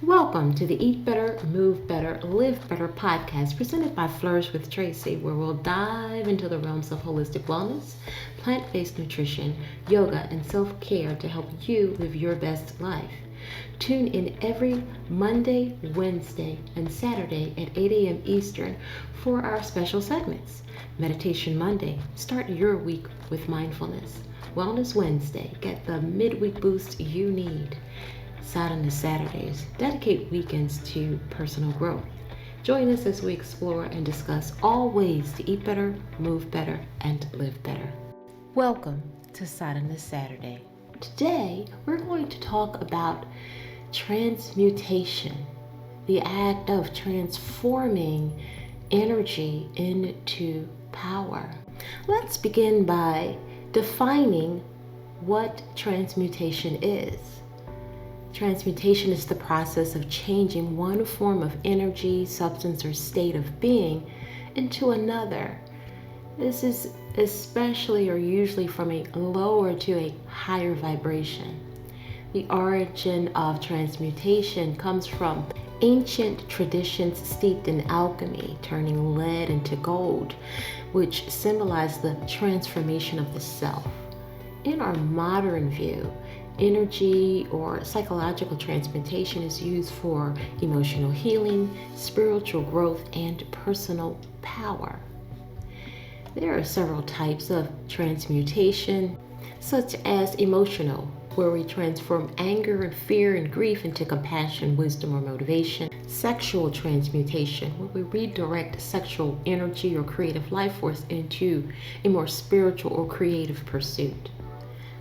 Welcome to the Eat Better, Move Better, Live Better podcast presented by Flourish with Tracy, where we'll dive into the realms of holistic wellness, plant-based nutrition, yoga, and self-care to help you live your best life. Tune in every Monday, Wednesday, and Saturday at 8 a.m. Eastern for our special segments. Meditation Monday, start your week with mindfulness. Wellness Wednesday, get the midweek boost you need. Sadness Saturdays, dedicate weekends to personal growth. Join us as we explore and discuss all ways to eat better, move better, and live better. Welcome to Sadness Saturday. Today, we're going to talk about transmutation, the act of transforming energy into power. Let's begin by defining what transmutation is. Transmutation is the process of changing one form of energy, substance, or state of being into another. This is especially or usually from a lower to a higher vibration. The origin of transmutation comes from ancient traditions steeped in alchemy, turning lead into gold, which symbolize the transformation of the self. In our modern view, energy or psychological transmutation is used for emotional healing, spiritual growth, and personal power. There are several types of transmutation, such as emotional, where we transform anger and fear and grief into compassion, wisdom, or motivation. Sexual transmutation, where we redirect sexual energy or creative life force into a more spiritual or creative pursuit.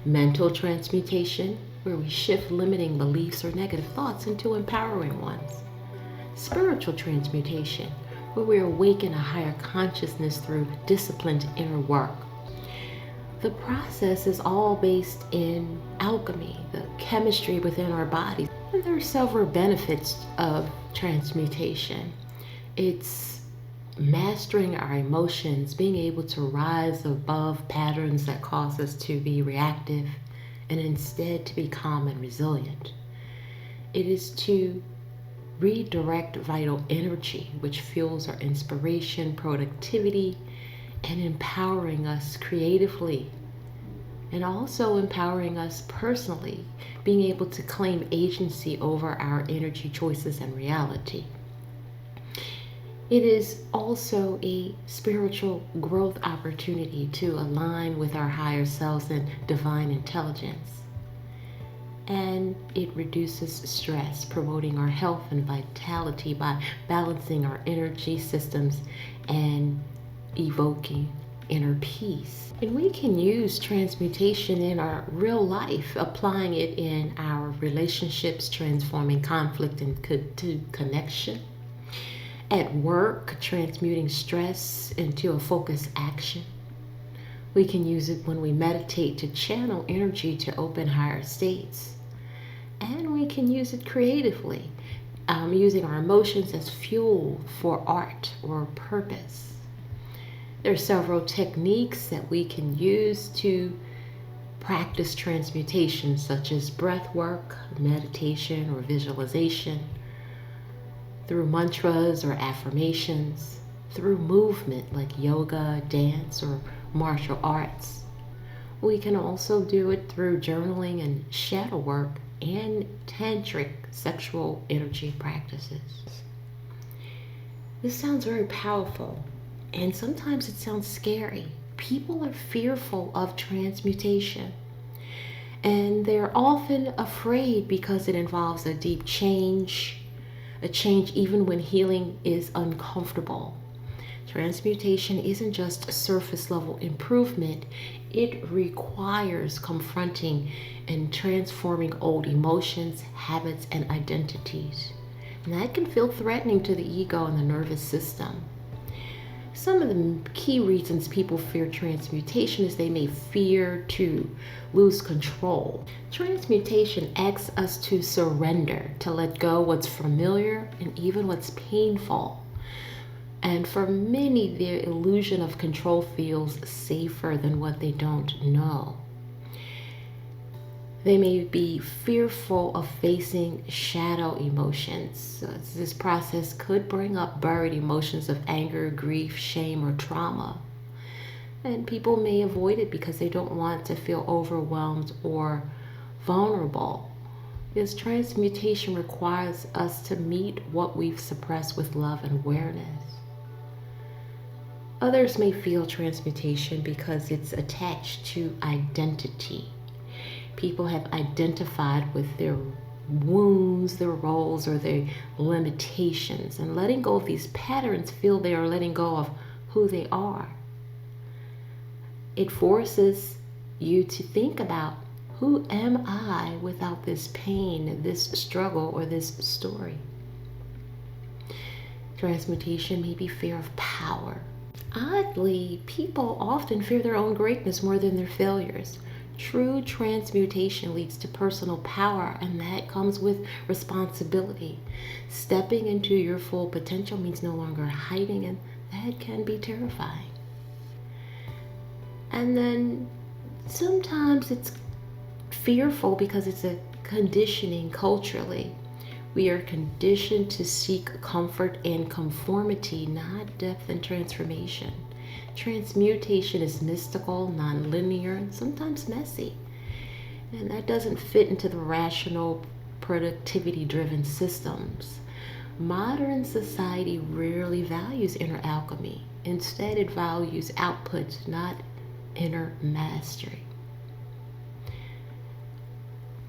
Mental transmutation, where we shift limiting beliefs or negative thoughts into empowering ones. Spiritual transmutation, where we awaken a higher consciousness through disciplined inner work. The process is all based in alchemy, the chemistry within our bodies. And there are several benefits of transmutation. It's mastering our emotions, being able to rise above patterns that cause us to be reactive and instead to be calm and resilient. It is to redirect vital energy, which fuels our inspiration, productivity, and empowering us creatively, and also empowering us personally, being able to claim agency over our energy choices and reality. It is also a spiritual growth opportunity to align with our higher selves and divine intelligence. And it reduces stress, promoting our health and vitality by balancing our energy systems and evoking inner peace. And we can use transmutation in our real life, applying it in our relationships, transforming conflict into connection. At work, transmuting stress into a focused action. We can use it when we meditate to channel energy to open higher states. And we can use it creatively, using our emotions as fuel for art or purpose. There are several techniques that we can use to practice transmutation, such as breath work, meditation, or visualization, through mantras or affirmations, through movement like yoga, dance, or martial arts. We can also do it through journaling and shadow work and tantric sexual energy practices. This sounds very powerful, and sometimes it sounds scary. People are fearful of transmutation, and they're often afraid because it involves a deep change, a change even when healing is uncomfortable. Transmutation isn't just a surface level improvement. It requires confronting and transforming old emotions, habits, and identities. And that can feel threatening to the ego and the nervous system. Some of the key reasons people fear transmutation is they may fear to lose control. Transmutation asks us to surrender, to let go what's familiar and even what's painful. And for many, the illusion of control feels safer than what they don't know. They may be fearful of facing shadow emotions. So this process could bring up buried emotions of anger, grief, shame, or trauma. And people may avoid it because they don't want to feel overwhelmed or vulnerable. Because transmutation requires us to meet what we've suppressed with love and awareness. Others may feel transmutation because it's attached to identity. People have identified with their wounds, their roles, or their limitations, and letting go of these patterns feel they are letting go of who they are. It forces you to think about, who am I without this pain, this struggle, or this story? Transmutation may be fear of power. Oddly, people often fear their own greatness more than their failures. True transmutation leads to personal power, and that comes with responsibility. Stepping into your full potential means no longer hiding, and that can be terrifying. And then sometimes it's fearful because it's a conditioning culturally. We are conditioned to seek comfort and conformity, not depth and transformation. Transmutation is mystical, non-linear, and sometimes messy. And that doesn't fit into the rational, productivity-driven systems. Modern society rarely values inner alchemy. Instead, it values output, not inner mastery.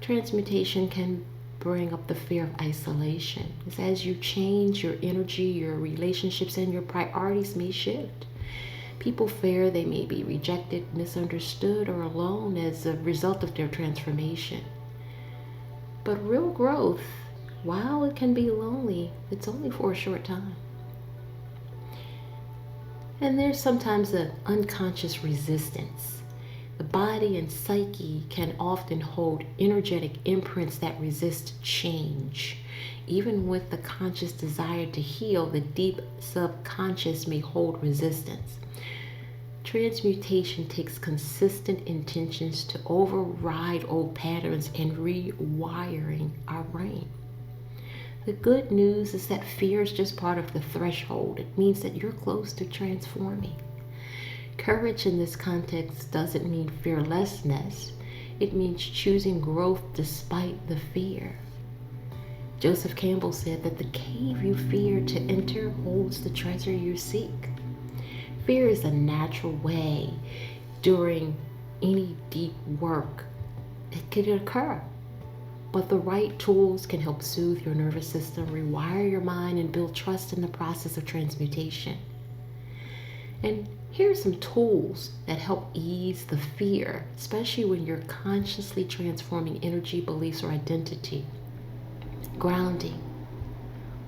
Transmutation can bring up the fear of isolation. It's as you change, your energy, your relationships, and your priorities may shift. People fear they may be rejected, misunderstood, or alone as a result of their transformation. But real growth, while it can be lonely, it's only for a short time. And there's sometimes an unconscious resistance. The body and psyche can often hold energetic imprints that resist change. Even with the conscious desire to heal, the deep subconscious may hold resistance. Transmutation takes consistent intentions to override old patterns and rewiring our brain. The good news is that fear is just part of the threshold. It means that you're close to transforming. Courage in this context doesn't mean fearlessness. It means choosing growth despite the fear. Joseph Campbell said that the cave you fear to enter holds the treasure you seek. Fear is a natural way during any deep work. It could occur, but the right tools can help soothe your nervous system, rewire your mind, and build trust in the process of transmutation. And here are some tools that help ease the fear, especially when you're consciously transforming energy, beliefs, or identity. Grounding.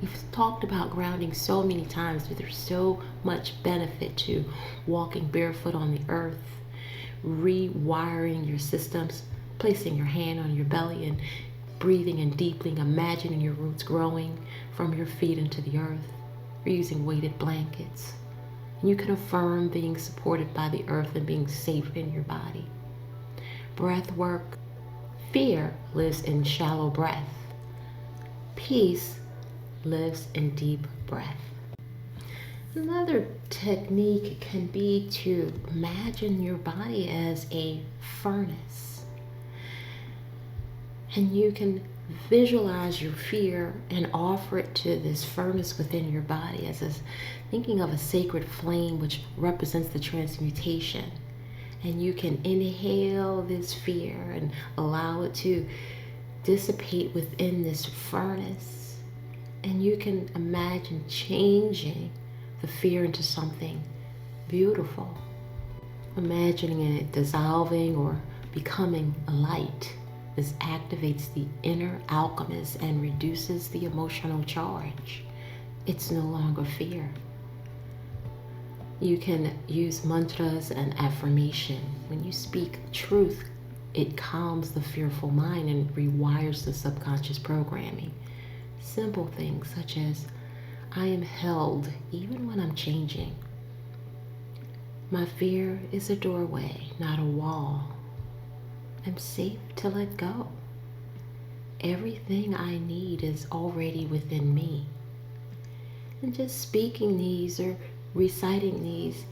We've talked about grounding so many times, but there's so much benefit to walking barefoot on the earth, rewiring your systems, placing your hand on your belly and breathing and deeply imagining your roots growing from your feet into the earth. We're using weighted blankets. And you can affirm being supported by the earth and being safe in your body. Breath work. Fear lives in shallow breath. Peace lives in deep breath. Another technique can be to imagine your body as a furnace. And you can visualize your fear and offer it to this furnace within your body as thinking of a sacred flame which represents the transmutation. And you can inhale this fear and allow it to dissipate within this furnace. And you can imagine changing the fear into something beautiful. Imagining it dissolving or becoming a light. This activates the inner alchemist and reduces the emotional charge. It's no longer fear. You can use mantras and affirmation. When you speak truth, it calms the fearful mind and rewires the subconscious programming. Simple things such as, I am held even when I'm changing. My fear is a doorway, not a wall. I'm safe to let go. Everything I need is already within me. And just speaking these or reciting these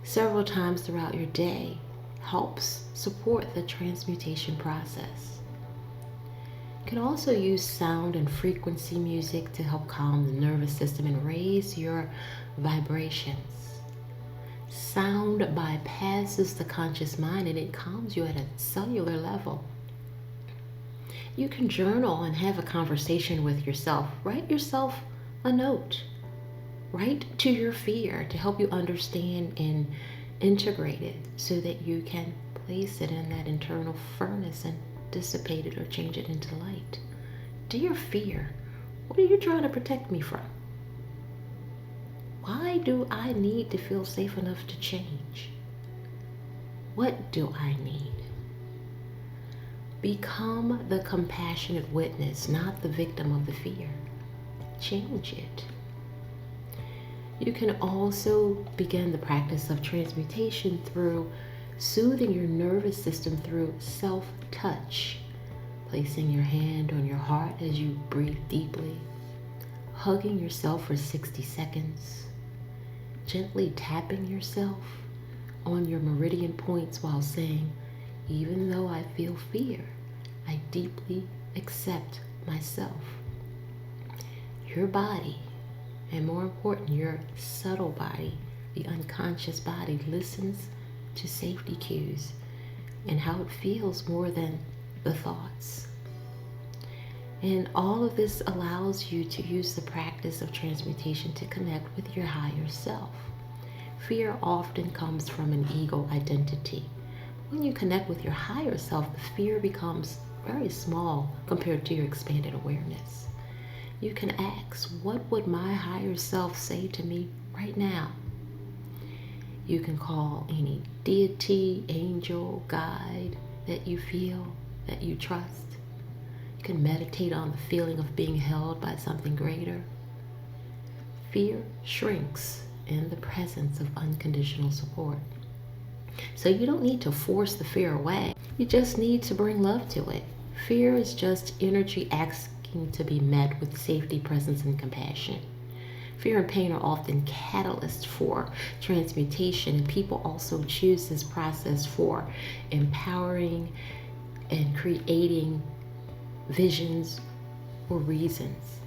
several times throughout your day helps support the transmutation process. You can also use sound and frequency music to help calm the nervous system and raise your vibrations. Sound bypasses the conscious mind and it calms you at a cellular level. You can journal and have a conversation with yourself. Write yourself a note. Write to your fear to help you understand and integrate it so that you can place it in that internal furnace and dissipate it or change it into light. Dear fear, what are you trying to protect me from? Why do I need to feel safe enough to change? What do I need? Become the compassionate witness, not the victim of the fear. Change it. You can also begin the practice of transmutation through soothing your nervous system through self-touch, placing your hand on your heart as you breathe deeply, hugging yourself for 60 seconds, gently tapping yourself on your meridian points while saying, even though I feel fear, I deeply accept myself. Your body, and more important, your subtle body, the unconscious body, listens to safety cues and how it feels more than the thoughts. And all of this allows you to use the practice of transmutation to connect with your higher self. Fear often comes from an ego identity. When you connect with your higher self, the fear becomes very small compared to your expanded awareness. You can ask, what would my higher self say to me right now? You can call any deity, angel, guide that you feel, that you trust. You can meditate on the feeling of being held by something greater. Fear shrinks in the presence of unconditional support. So you don't need to force the fear away. You just need to bring love to it. Fear is just energy asking to be met with safety, presence, and compassion. Fear and pain are often catalysts for transmutation, and people also choose this process for empowering and creating visions or reasons.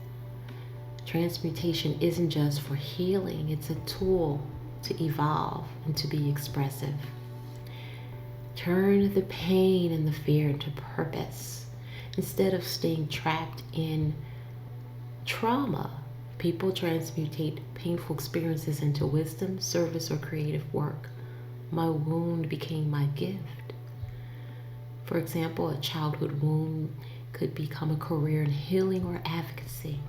Transmutation isn't just for healing, it's a tool to evolve and to be expressive. Turn the pain and the fear into purpose. Instead of staying trapped in trauma, people transmutate painful experiences into wisdom, service, or creative work. My wound became my gift. For example, a childhood wound could become a career in healing or advocacy.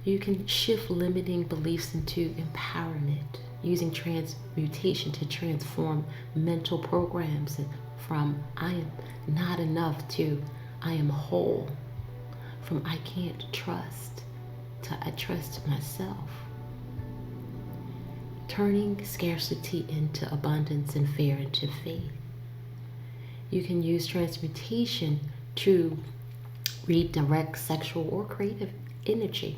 You can shift limiting beliefs into empowerment, using transmutation to transform mental programs from I am not enough to I am whole, from I can't trust to I trust myself. Turning scarcity into abundance and fear into faith. You can use transmutation to redirect sexual or creative energy.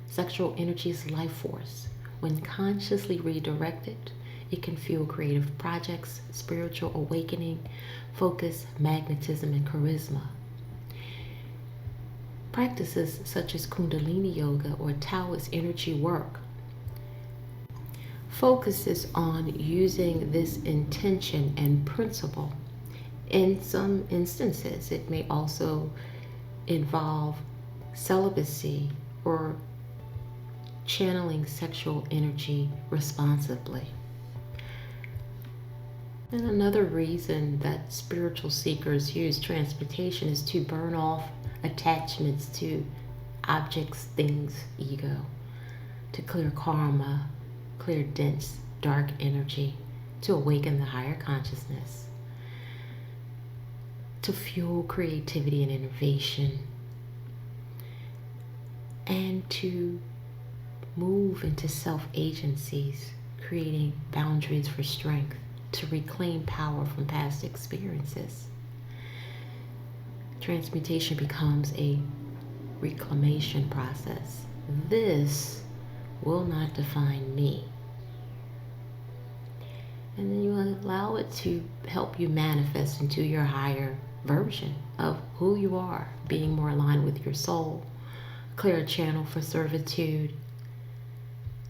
Sexual energy is life force. When consciously redirected, it can fuel creative projects, spiritual awakening, focus, magnetism, and charisma. Practices such as Kundalini Yoga or Taoist energy work focuses on using this intention and principle. In some instances, it may also involve celibacy or channeling sexual energy responsibly. And another reason that spiritual seekers use transmutation is to burn off attachments to objects, things, ego, to clear karma, clear dense, dark energy, to awaken the higher consciousness, to fuel creativity and innovation, and to move into self-agencies, creating boundaries for strength to reclaim power from past experiences. Transmutation becomes a reclamation process. This will not define me. And then you allow it to help you manifest into your higher version of who you are, being more aligned with your soul, clear channel for servitude,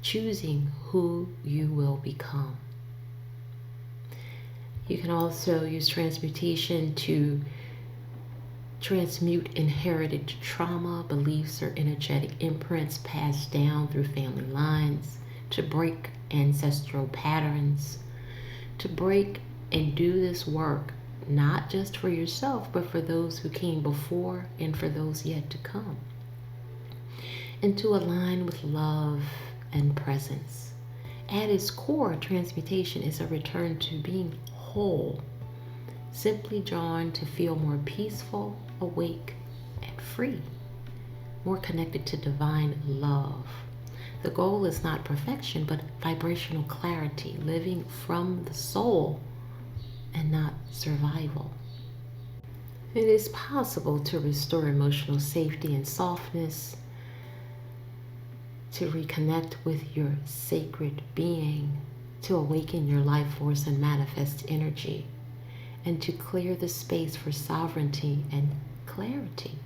choosing who you will become. You can also use transmutation to transmute inherited trauma, beliefs, or energetic imprints passed down through family lines, to break ancestral patterns, to break and do this work not just for yourself, but for those who came before and for those yet to come, and to align with love and presence. At its core, transmutation is a return to being whole, simply drawn to feel more peaceful, awake, and free, more connected to divine love. The goal is not perfection, but vibrational clarity, living from the soul and not survival. It is possible to restore emotional safety and softness, to reconnect with your sacred being, to awaken your life force and manifest energy, and to clear the space for sovereignty and clarity.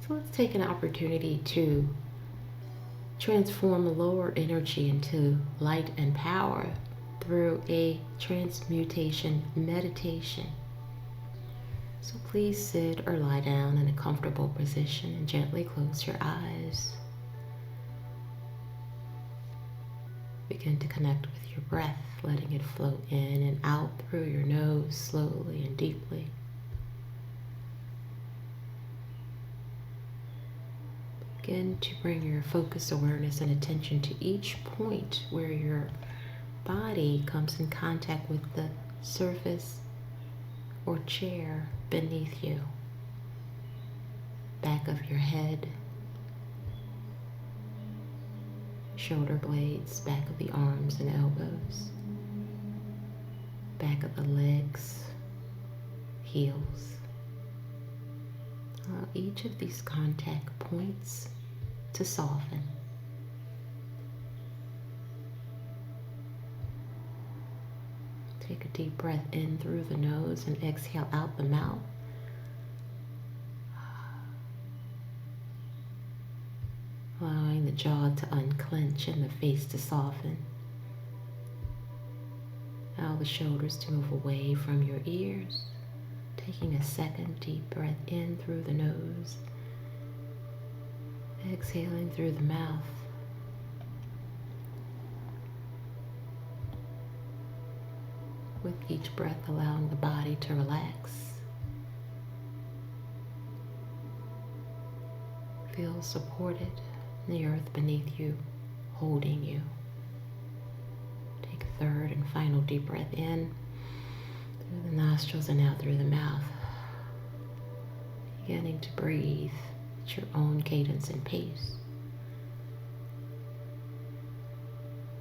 So let's take an opportunity to transform lower energy into light and power through a transmutation meditation. So please sit or lie down in a comfortable position and gently close your eyes. Begin to connect with your breath, letting it flow in and out through your nose slowly and deeply. Begin to bring your focused awareness and attention to each point where your body comes in contact with the surface or chair beneath you. Back of your head, shoulder blades, back of the arms and elbows, back of the legs, heels. Allow each of these contact points to soften. Take a deep breath in through the nose and exhale out the mouth. Allowing the jaw to unclench and the face to soften. Allow the shoulders to move away from your ears. Taking a second deep breath in through the nose. Exhaling through the mouth. With each breath, allowing the body to relax. Feel supported in the earth beneath you, holding you. Take a third and final deep breath in through the nostrils and out through the mouth. Beginning to breathe at your own cadence and pace.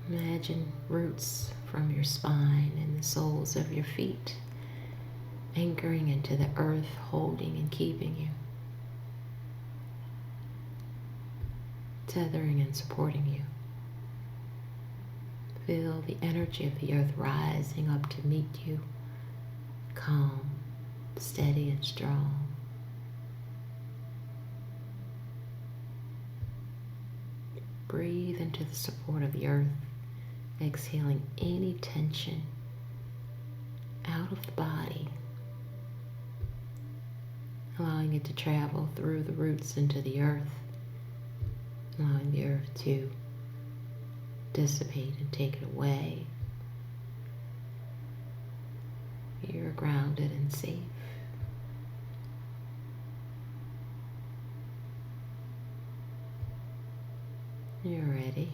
Imagine roots from your spine and the soles of your feet anchoring into the earth, holding and keeping you, tethering and supporting you. Feel the energy of the earth rising up to meet you, calm, steady, and strong. Breathe into the support of the earth, exhaling any tension out of the body, allowing it to travel through the roots into the earth, allowing the earth to dissipate and take it away. You're grounded and safe. You're ready.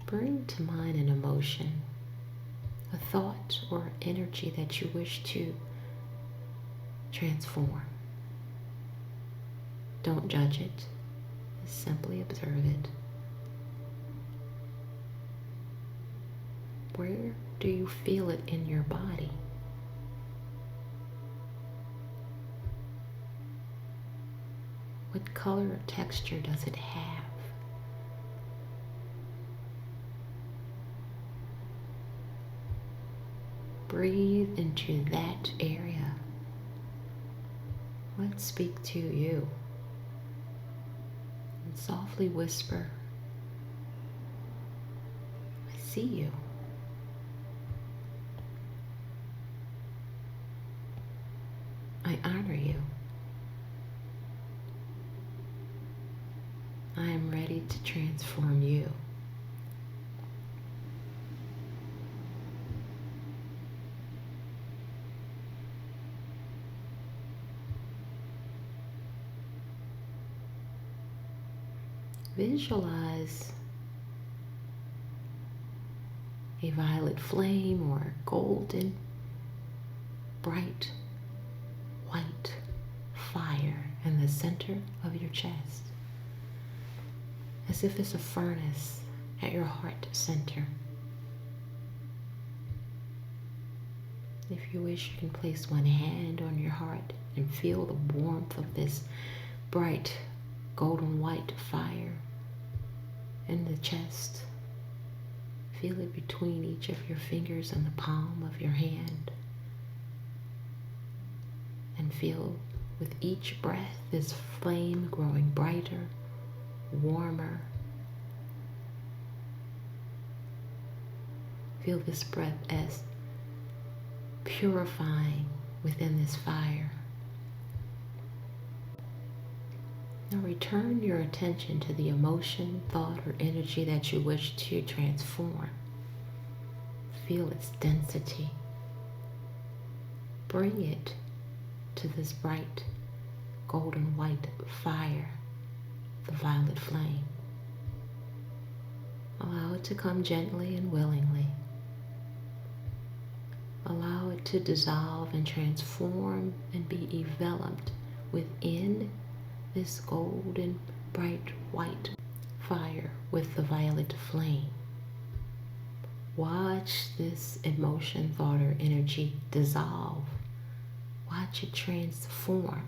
Bring to mind an emotion, a thought or energy that you wish to transform. Don't judge it. Simply observe it. Where do you feel it in your body? What color or texture does it have? Breathe into that area. Let it speak to you. And softly whisper, I see you. I honor you. I am ready to transform you. Visualize a violet flame or golden, bright, white fire in the center of your chest, as if it's a furnace at your heart center. If you wish, you can place one hand on your heart and feel the warmth of this bright golden white fire in the chest. Feel it between each of your fingers and the palm of your hand. And feel with each breath this flame growing brighter, warmer. Feel this breath as purifying within this fire. Now return your attention to the emotion, thought, or energy that you wish to transform. Feel its density. Bring it to this bright golden white fire, the violet flame. Allow it to come gently and willingly. Allow it to dissolve and transform and be enveloped within this golden, bright, white fire with the violet flame. Watch this emotion, thought, or energy dissolve. Watch it transform.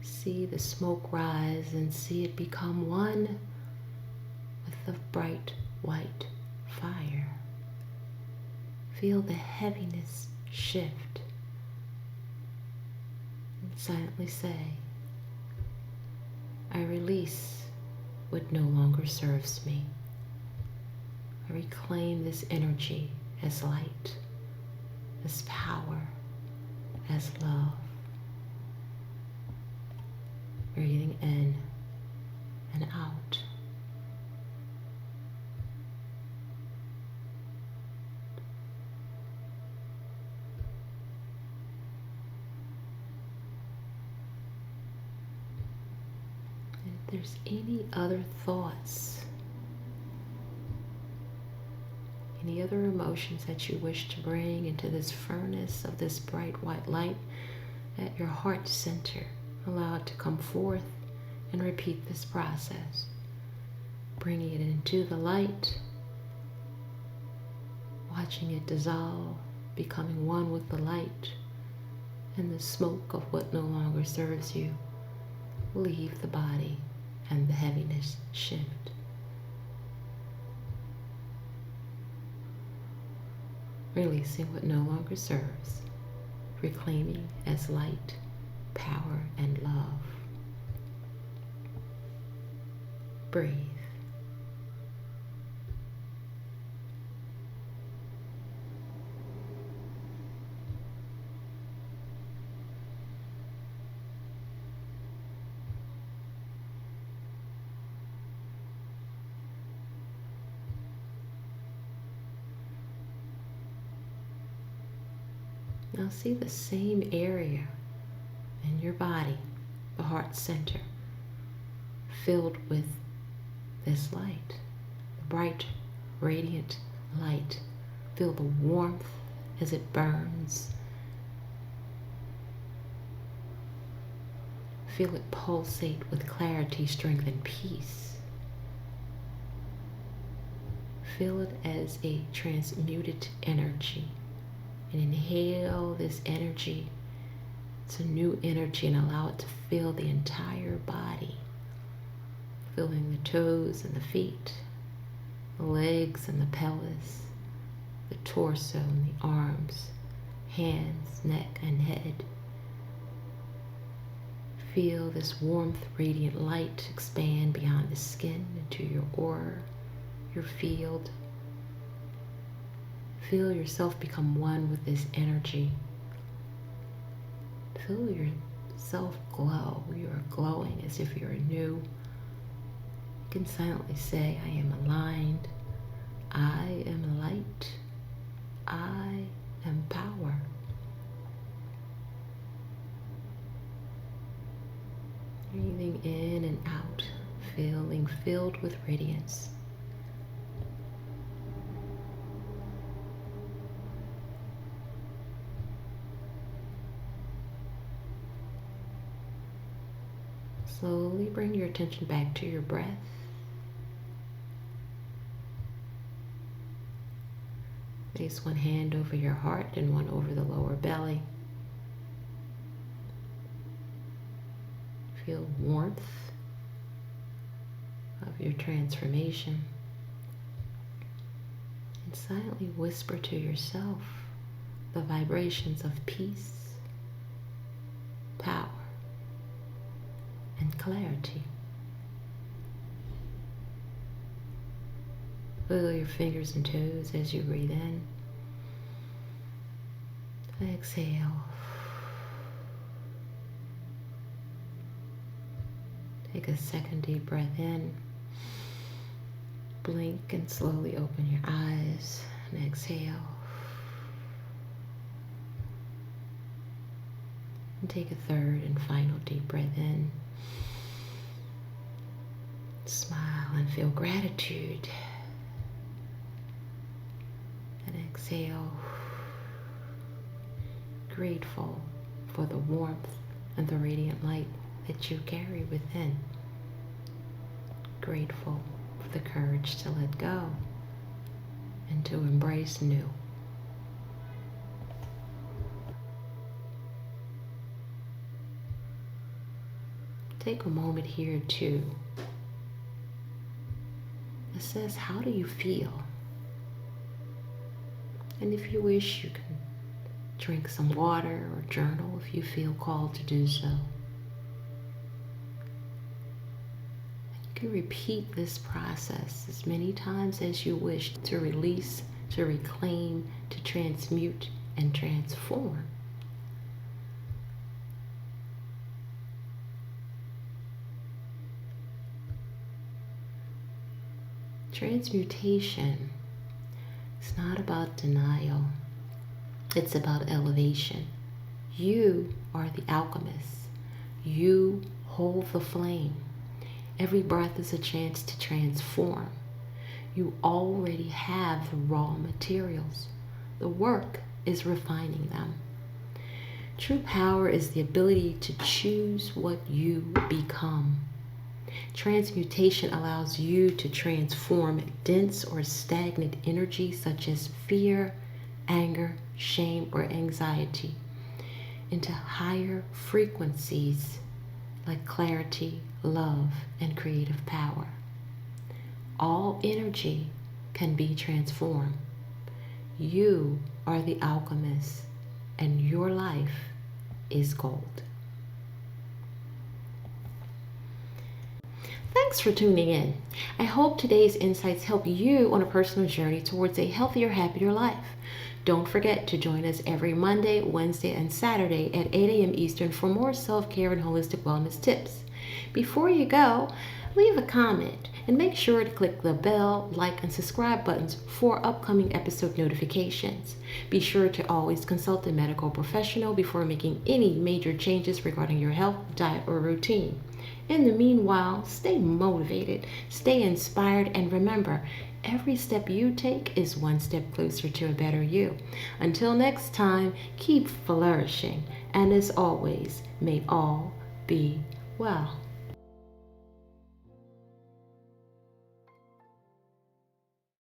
See the smoke rise and see it become one with the bright, white fire. Feel the heaviness shift. And silently say, I release what no longer serves me. I reclaim this energy as light, as power, as love. Breathing in and out. If there's any other thoughts, any other emotions that you wish to bring into this furnace of this bright white light at your heart center, allow it to come forth and repeat this process. Bringing it into the light, watching it dissolve, becoming one with the light, and the smoke of what no longer serves you leave the body and the heaviness shift. Releasing what no longer serves, reclaiming as light, power, and love. Breathe. Now see the same area in your body, the heart center, filled with this light, the bright, radiant light. Feel the warmth as it burns. Feel it pulsate with clarity, strength, and peace. Feel it as a transmuted energy. And inhale this energy. It's a new energy, and allow it to fill the entire body. Filling the toes and the feet, the legs and the pelvis, the torso and the arms, hands, neck, and head. Feel this warmth, radiant light expand beyond the skin into your aura, your field. Feel yourself become one with this energy. Feel yourself glow. You are glowing as if you're new. You can silently say, I am aligned. I am light. I am power. Breathing in and out, feeling filled with radiance. Slowly bring your attention back to your breath. Place one hand over your heart and one over the lower belly. Feel warmth of your transformation. And silently whisper to yourself the vibrations of peace, power, and clarity. Wiggle your fingers and toes as you breathe in. Exhale. Take a second deep breath in. Blink and slowly open your eyes and exhale. And take a third and final deep breath in. Smile and feel gratitude. And exhale. Grateful for the warmth and the radiant light that you carry within. Grateful for the courage to let go and to embrace new. Take a moment here to assess, how do you feel? And if you wish, you can drink some water or journal if you feel called to do so. You can repeat this process as many times as you wish to release, to reclaim, to transmute, and transform. Transmutation is not about denial. It's about elevation. You are the alchemist. You hold the flame. Every breath is a chance to transform. You already have the raw materials. The work is refining them. True power is the ability to choose what you become. Transmutation allows you to transform dense or stagnant energy such as fear, anger, shame, or anxiety into higher frequencies like clarity, love, and creative power. All energy can be transformed. You are the alchemist, and your life is gold. Thanks for tuning in. I hope today's insights help you on a personal journey towards a healthier, happier life. Don't forget to join us every Monday, Wednesday, and Saturday at 8 a.m. Eastern for more self-care and holistic wellness tips. Before you go, leave a comment and make sure to click the bell, like, and subscribe buttons for upcoming episode notifications. Be sure to always consult a medical professional before making any major changes regarding your health, diet, or routine. In the meanwhile, stay motivated, stay inspired, and remember, every step you take is one step closer to a better you. Until next time, keep flourishing, and as always, may all be Well,